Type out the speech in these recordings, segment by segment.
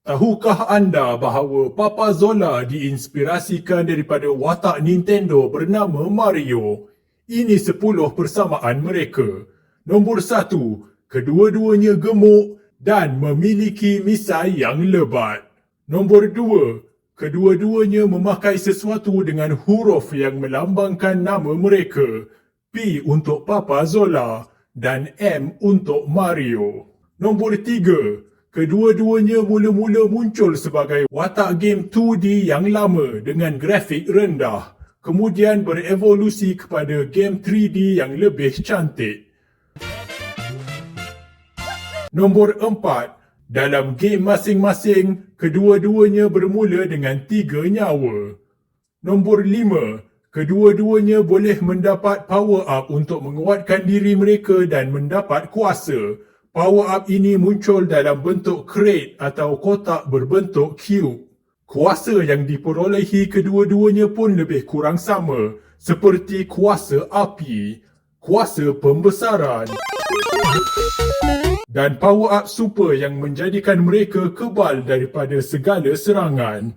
Tahukah anda bahawa Papa Zola diinspirasikan daripada watak Nintendo bernama Mario? Ini 10 persamaan mereka. Nombor 1, kedua-duanya gemuk dan memiliki misai yang lebat. Nombor 2, kedua-duanya memakai sesuatu dengan huruf yang melambangkan nama mereka. P untuk Papa Zola dan M untuk Mario. Nombor 3, kedua-duanya mula-mula muncul sebagai watak game 2D yang lama dengan grafik rendah, kemudian berevolusi kepada game 3D yang lebih cantik. Nombor 4, dalam game masing-masing, kedua-duanya bermula dengan 3 nyawa. Nombor 5, kedua-duanya boleh mendapat power up untuk menguatkan diri mereka dan mendapat kuasa. Power up ini muncul dalam bentuk crate atau kotak berbentuk cube. Kuasa yang diperolehi kedua-duanya pun lebih kurang sama, seperti kuasa api, kuasa pembesaran, dan power up super yang menjadikan mereka kebal daripada segala serangan.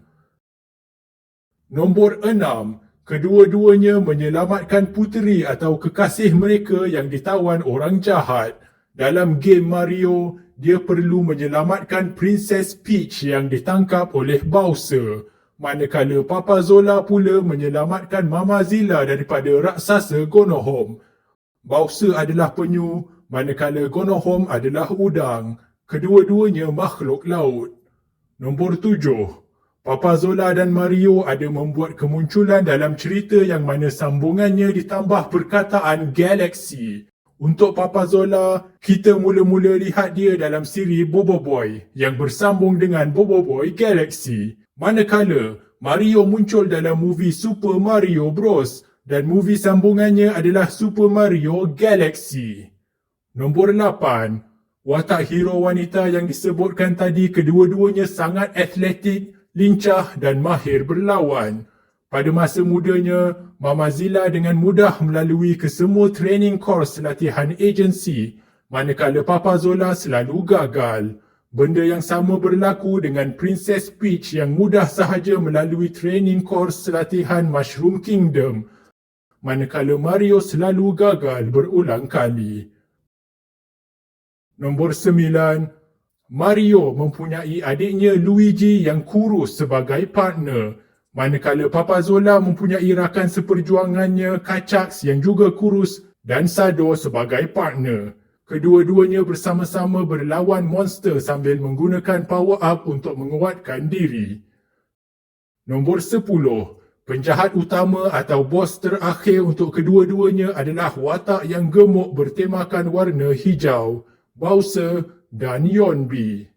Nombor 6, kedua-duanya menyelamatkan puteri atau kekasih mereka yang ditawan orang jahat. Dalam game Mario, dia perlu menyelamatkan Princess Peach yang ditangkap oleh Bowser, manakala Papa Zola pula menyelamatkan Mama Zilla daripada raksasa Gonohom. Bowser adalah penyu, manakala Gonohom adalah udang. Kedua-duanya makhluk laut. Nombor 7, Papa Zola dan Mario ada membuat kemunculan dalam cerita yang mana sambungannya ditambah perkataan Galaxy. Untuk Papa Zola, kita mula-mula lihat dia dalam siri Bobo Boy yang bersambung dengan Bobo Boy Galaxy. Manakala Mario muncul dalam movie Super Mario Bros. Dan movie sambungannya adalah Super Mario Galaxy. Nombor 8, watak hero wanita yang disebutkan tadi kedua-duanya sangat atletik, lincah dan mahir berlawan. Pada masa mudanya, Mama Zilla dengan mudah melalui kesemua training course latihan agensi, manakala Papa Zola selalu gagal. Benda yang sama berlaku dengan Princess Peach yang mudah sahaja melalui training course latihan Mushroom Kingdom, manakala Mario selalu gagal berulang kali. Nombor 9, Mario mempunyai adiknya Luigi yang kurus sebagai partner, manakala Papa Zola mempunyai rakan seperjuangannya Kachax yang juga kurus dan Sado sebagai partner. Kedua-duanya bersama-sama berlawan monster sambil menggunakan power up untuk menguatkan diri. Nombor 10, penjahat utama atau bos terakhir untuk kedua-duanya adalah watak yang gemuk bertemakan warna hijau, Bowser dan Yonbi.